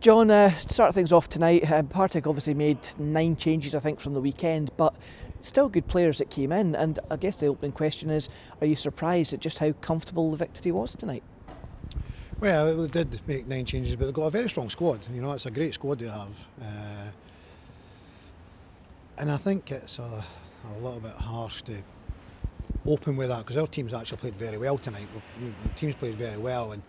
John, to start things off tonight, Partick obviously made 9 changes, I think, from the weekend, but still good players that came in. And I guess the opening question is, are you surprised at just how comfortable the victory was tonight? Well, they did make 9 changes, but they've got a very strong squad. You know, it's a great squad they have. And I think it's a little bit harsh to open with that, because our team's actually played very well tonight. The team's played very well, and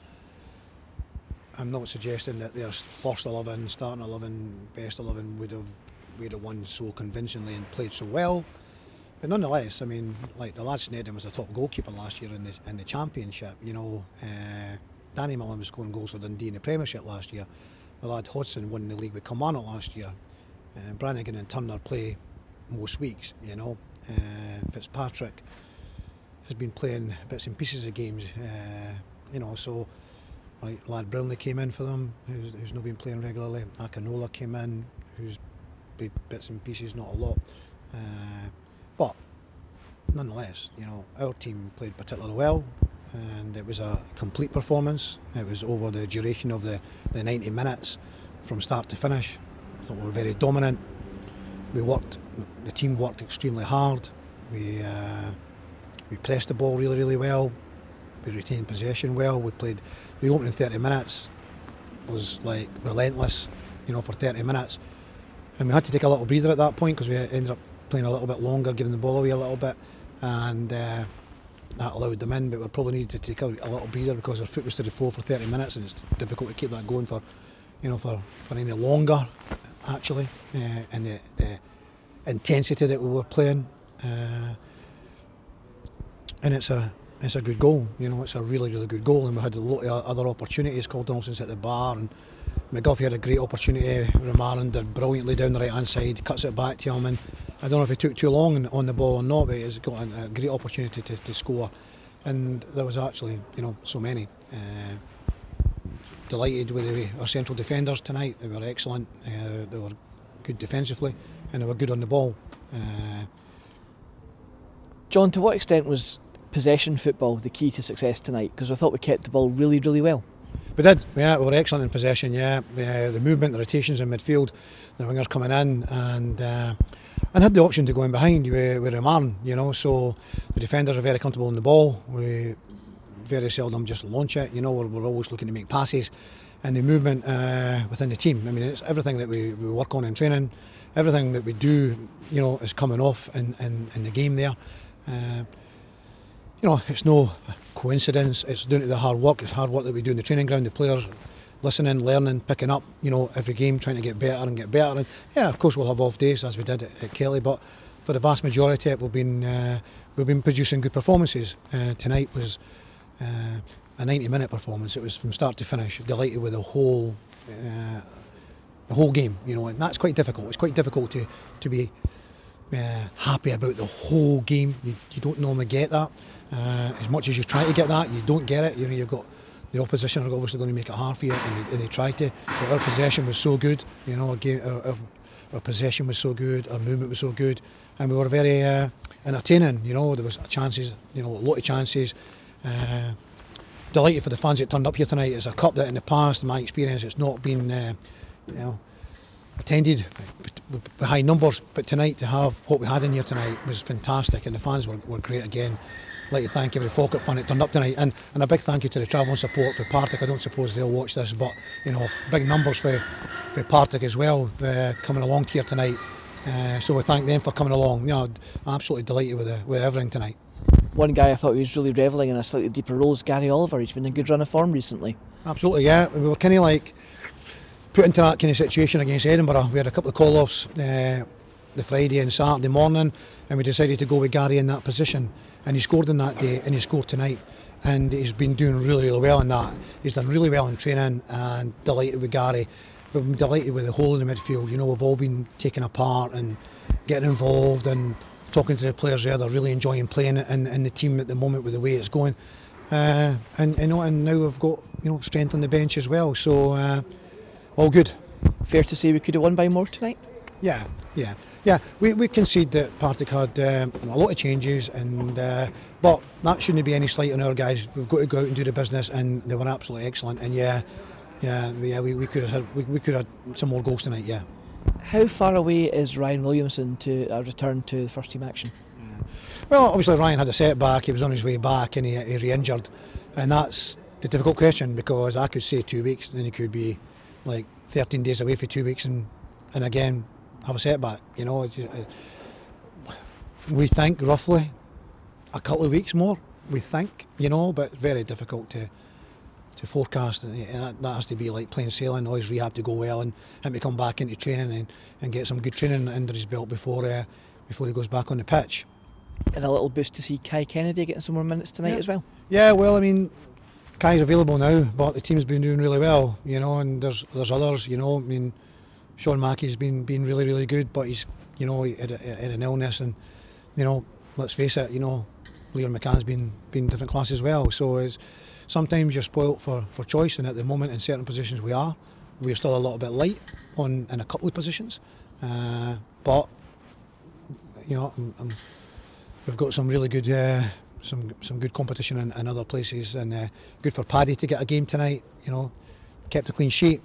I'm not suggesting that their first 11, starting 11, best 11 would have won so convincingly and played so well. But nonetheless, I mean, like the lad Sneddon was the top goalkeeper last year in the championship. You know, Danny Mullen was scoring goals for Dundee in the Premiership last year. The lad Hodgson won the league with Kilmarnock last year. Brannigan and Turner play most weeks. You know, Fitzpatrick has been playing bits and pieces of games. You know, so. Like lad Brownlee came in for them, who's not been playing regularly. Akinola came in, who's played bits and pieces, not a lot. But nonetheless, you know, our team played particularly well, and it was a complete performance. It was over the duration of the 90 minutes, from start to finish. I thought we were very dominant. The team worked extremely hard. We pressed the ball really, really well. We retained possession well. We played the opening 30 minutes was like relentless, you know, for 30 minutes. And we had to take a little breather at that point, because we ended up playing a little bit longer, giving the ball away a little bit, and that allowed them in. But we probably needed to take a little breather, because our foot was to the floor for 30 minutes, and it's difficult to keep that going for any longer, actually. And the intensity that we were playing, and it's a good goal, you know, it's a really, really good goal. And we had a lot of other opportunities. Caldernelson's hit the bar, and McGuffey had a great opportunity. Ramaran did brilliantly down the right hand side, cuts it back to him, and I don't know if he took too long on the ball or not, but he's got a great opportunity to score. And there was actually, you know, so many. Delighted with our central defenders tonight. They were excellent. They were good defensively, and they were good on the ball. John, to what extent was possession football the key to success tonight? Because I thought we kept the ball really, really well. We did, yeah, we were excellent in possession, yeah. The movement, the rotations in midfield, the wingers coming in, and had the option to go in behind with Ramaran, you know, so the defenders are very comfortable on the ball. We very seldom just launch it, you know, we're always looking to make passes, and the movement within the team. I mean, it's everything that we work on in training, everything that we do, you know, is coming off in the game there. You know, it's no coincidence, it's down to the hard work. It's hard work that we do in the training ground, the players listening, learning, picking up, you know, every game, trying to get better and get better. And yeah, of course we'll have off days, as we did at Kelly, but for the vast majority of it, we've been producing good performances. Tonight was a 90-minute performance. It was from start to finish. Delighted with the whole game, you know, and that's quite difficult. It's quite difficult to be happy about the whole game. You don't normally get that. As much as you try to get that, you don't get it. You know, you've got the opposition are obviously going to make it hard for you, and they try to. But our possession was so good. You know, our possession was so good. Our movement was so good, and we were very entertaining. You know, there was chances. You know, a lot of chances. Delighted for the fans that turned up here tonight. It's a cup that in the past, in my experience, it's not been you know, attended with high numbers, but tonight, to have what we had in here tonight was fantastic, and the fans were great again. I'd like to thank every Falkirk fan that turned up tonight, and a big thank you to the travelling support for Partick. I don't suppose they'll watch this, but you know, big numbers for Partick as well, coming along here tonight. So we thank them for coming along. You know, I'm absolutely delighted with everything tonight. One guy I thought he was really revelling in a slightly deeper role is Gary Oliver. He's been in a good run of form recently. Absolutely, yeah. We were kind of like put into that kind of situation against Edinburgh. We had a couple of call-offs the Friday and Saturday morning, and we decided to go with Gary in that position, and he scored on that day, and he scored tonight, and he's been doing really, really well in that. He's done really well in training, and delighted with Gary. We've been delighted with the whole in the midfield. You know, we've all been taking a part and getting involved and talking to the players there. They're really enjoying playing in the team at the moment with the way it's going, and you know, and now we've got, you know, strength on the bench as well, so all good. Fair to say we could have won by more tonight? Yeah. We concede that Partick had a lot of changes, and but that shouldn't be any slight on our guys. We've got to go out and do the business, and they were absolutely excellent. And yeah, We could have had some more goals tonight. Yeah. How far away is Ryan Williamson to a return to the first team action? Well, obviously Ryan had a setback. He was on his way back and he re-injured, and that's the difficult question, because I could say 2 weeks, and then he could be like 13 days away for 2 weeks, and again have a setback. We think roughly a couple of weeks more. We think, but very difficult to forecast. That has to be like plain sailing. All his rehab to go well, and him to come back into training and get some good training under his belt before he goes back on the pitch. And a little boost to see Kai Kennedy getting some more minutes tonight as well. Yeah, well, I mean, Kai's available now, but the team's been doing really well, and there's others, I mean, Sean Mackey's been really, really good, but he's, he had an illness, and, let's face it, Leon McCann's been different class as well. So sometimes you're spoilt for choice, and at the moment in certain positions we're still a little bit light in a couple of positions, but we've got some really good some good competition in other places, and good for Paddy to get a game tonight. Kept a clean sheet.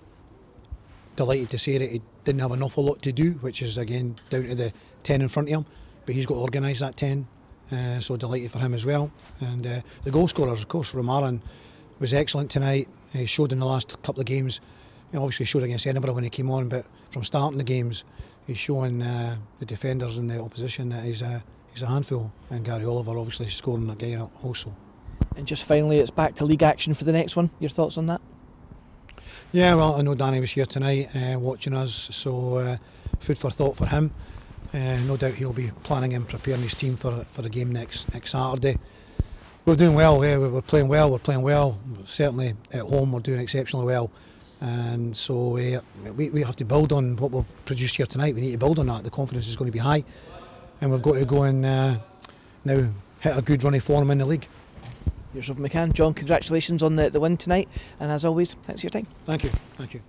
Delighted to say that he didn't have an awful lot to do, which is again down to the 10 in front of him, but he's got to organise that 10. So delighted for him as well. And the goal scorers, of course, Romarin was excellent tonight. He showed in the last couple of games. Obviously showed against Edinburgh when he came on, but from starting the games, he's showing the defenders and the opposition that he's a handful. And Gary Oliver obviously scoring again also. And just finally, it's back to league action for the next one. Your thoughts on that? Yeah, well, I know Danny was here tonight watching us, so food for thought for him. No doubt he'll be planning and preparing his team for the game next Saturday. We're doing well. We're playing well. Certainly at home we're doing exceptionally well, and so we have to build on what we've produced here tonight. We need to build on that. The confidence is going to be high, and we've got to go and now hit a good run of form in the league. Here's Rob McCann. John, congratulations on the win tonight, and as always, thanks for your time. Thank you.